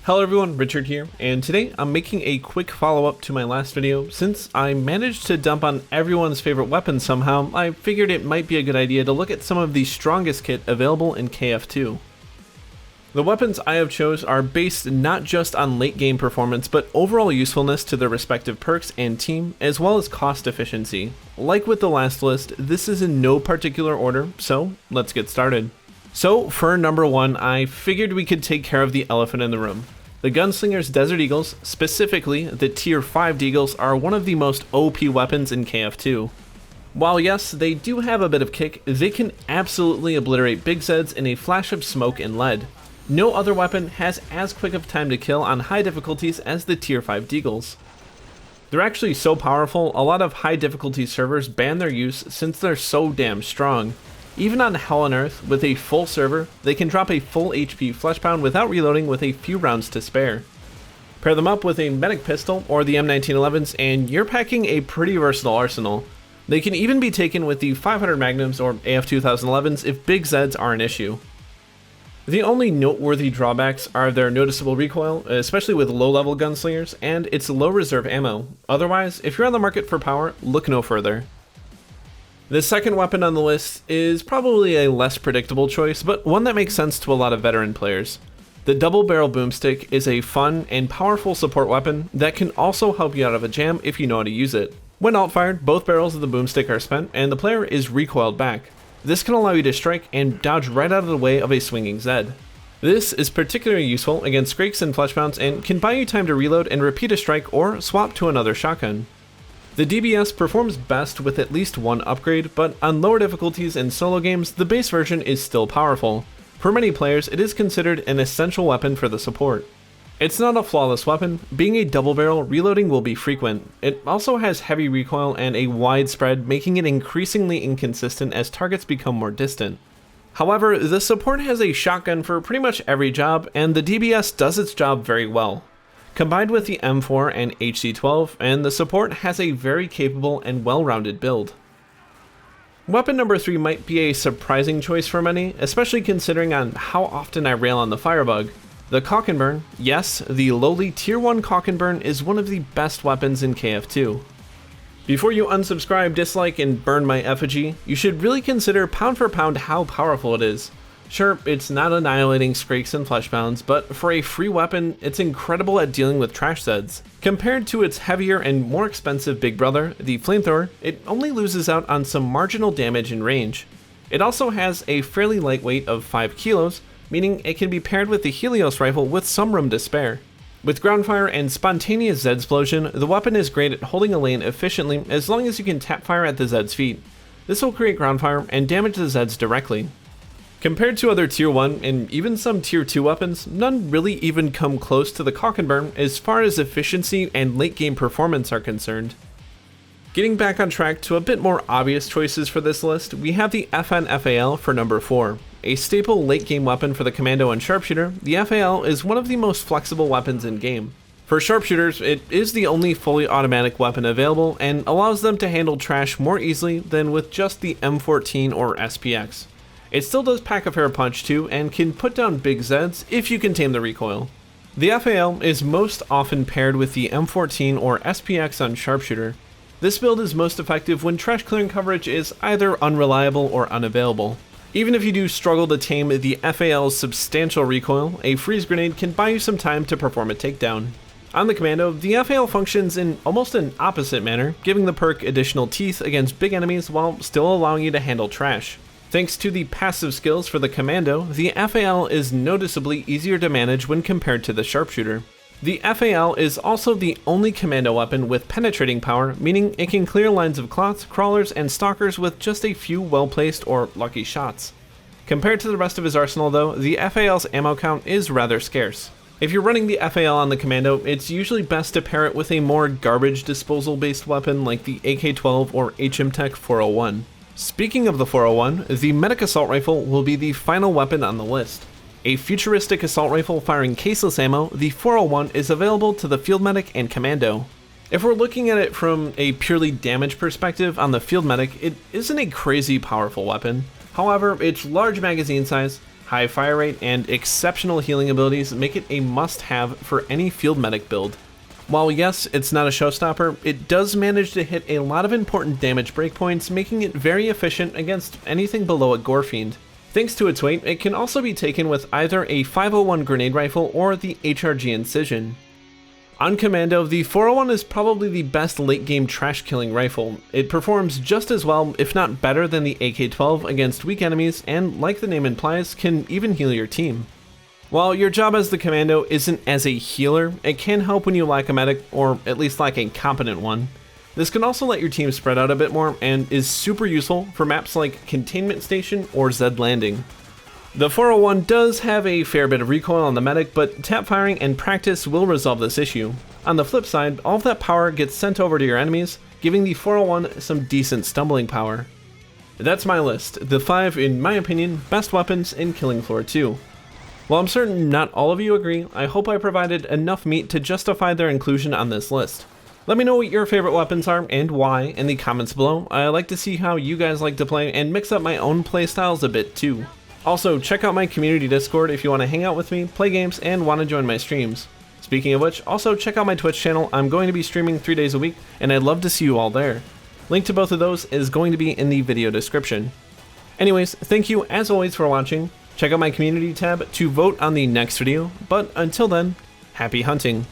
Hello everyone, Richard here, and today I'm making a quick follow-up to my last video. Since I managed to dump on everyone's favorite weapon somehow, I figured it might be a good idea to look at some of the strongest kit available in KF2. The weapons I have chose are based not just on late game performance, but overall usefulness to their respective perks and team, as well as cost efficiency. Like with the last list, this is in no particular order, so let's get started. So for number 1, I figured we could take care of the elephant in the room. The Gunslinger's Desert Eagles, specifically the Tier 5 Dangles, are one of the most OP weapons in KF2. While yes, they do have a bit of kick, they can absolutely obliterate big Zeds in a flash of smoke and lead. No other weapon has as quick of time to kill on high difficulties as the Tier 5 Dangles. They're actually so powerful, a lot of high difficulty servers ban their use since they're so damn strong. Even on Hell on Earth, with a full server, they can drop a full HP flesh pound without reloading with a few rounds to spare. Pair them up with a medic pistol or the M1911s and you're packing a pretty versatile arsenal. They can even be taken with the 500 Magnums or AF 2011s if big Zeds are an issue. The only noteworthy drawbacks are their noticeable recoil, especially with low-level gunslingers, and its low reserve ammo. Otherwise, if you're on the market for power, look no further. The second weapon on the list is probably a less predictable choice, but one that makes sense to a lot of veteran players. The double barrel boomstick is a fun and powerful support weapon that can also help you out of a jam if you know how to use it. When alt-fired, both barrels of the boomstick are spent and the player is recoiled back. This can allow you to strike and dodge right out of the way of a swinging Zed. This is particularly useful against Scrakes and fleshpounds and can buy you time to reload and repeat a strike or swap to another shotgun. The DBS performs best with at least one upgrade, but on lower difficulties in solo games, the base version is still powerful. For many players, it is considered an essential weapon for the support. It's not a flawless weapon. Being a double barrel, reloading will be frequent. It also has heavy recoil and a wide spread, making it increasingly inconsistent as targets become more distant. However, the support has a shotgun for pretty much every job, and the DBS does its job very well. Combined with the M4 and HC12, and the support has a very capable and well-rounded build. Weapon number 3 might be a surprising choice for many, especially considering on how often I rail on the Firebug. The Cock and Burn, yes, the lowly Tier 1 Cock and Burn is one of the best weapons in KF2. Before you unsubscribe, dislike, and burn my effigy, you should really consider pound for pound how powerful it is. Sure, it's not annihilating Scrakes and fleshpounds, but for a free weapon, it's incredible at dealing with trash Zeds. Compared to its heavier and more expensive big brother, the Flamethrower, it only loses out on some marginal damage and range. It also has a fairly light weight of 5 kilos, meaning it can be paired with the Helios rifle with some room to spare. With groundfire and spontaneous Zedsplosion, the weapon is great at holding a lane efficiently as long as you can tap fire at the Zed's feet. This will create groundfire and damage the Zeds directly. Compared to other Tier 1 and even some Tier 2 weapons, none really even come close to the Cock and Burn as far as efficiency and late game performance are concerned. Getting back on track to a bit more obvious choices for this list, we have the FN FAL for number 4. A staple late game weapon for the Commando and Sharpshooter, the FAL is one of the most flexible weapons in game. For Sharpshooters, it is the only fully automatic weapon available and allows them to handle trash more easily than with just the M14 or SPX. It still does pack a fair punch too, and can put down big Zeds if you can tame the recoil. The FAL is most often paired with the M14 or SPX on Sharpshooter. This build is most effective when trash clearing coverage is either unreliable or unavailable. Even if you do struggle to tame the FAL's substantial recoil, a freeze grenade can buy you some time to perform a takedown. On the Commando, the FAL functions in almost an opposite manner, giving the perk additional teeth against big enemies while still allowing you to handle trash. Thanks to the passive skills for the Commando, the FAL is noticeably easier to manage when compared to the Sharpshooter. The FAL is also the only Commando weapon with penetrating power, meaning it can clear lines of clots, crawlers, and stalkers with just a few well-placed or lucky shots. Compared to the rest of his arsenal though, the FAL's ammo count is rather scarce. If you're running the FAL on the Commando, it's usually best to pair it with a more garbage disposal based weapon like the AK-12 or HM-Tech 401. Speaking of the 401, the Medic Assault Rifle will be the final weapon on the list. A futuristic assault rifle firing caseless ammo, the 401 is available to the Field Medic and Commando. If we're looking at it from a purely damage perspective on the Field Medic, it isn't a crazy powerful weapon. However, its large magazine size, High fire rate and exceptional healing abilities make it a must-have for any field medic build. While yes, it's not a showstopper, it does manage to hit a lot of important damage breakpoints, making it very efficient against anything below a Gore Fiend. Thanks to its weight, it can also be taken with either a 501 grenade rifle or the HRG Incision. On commando, the 401 is probably the best late-game trash-killing rifle. It performs just as well, if not better, than the AK-12 against weak enemies, and like the name implies, can even heal your team. While your job as the commando isn't as a healer, it can help when you lack a medic, or at least lack a competent one. This can also let your team spread out a bit more, and is super useful for maps like Containment Station or Zed Landing. The 401 does have a fair bit of recoil on the medic, but tap firing and practice will resolve this issue. On the flip side, all of that power gets sent over to your enemies, giving the 401 some decent stumbling power. That's my list, the 5, in my opinion, best weapons in Killing Floor 2. While I'm certain not all of you agree, I hope I provided enough meat to justify their inclusion on this list. Let me know what your favorite weapons are and why in the comments below. I like to see how you guys like to play and mix up my own playstyles a bit too. Also, check out my community Discord if you want to hang out with me, play games, and want to join my streams. Speaking of which, also check out my Twitch channel. I'm going to be streaming 3 days a week, and I'd love to see you all there. Link to both of those is going to be in the video description. Anyways, thank you as always for watching. Check out my community tab to vote on the next video, but until then, happy hunting.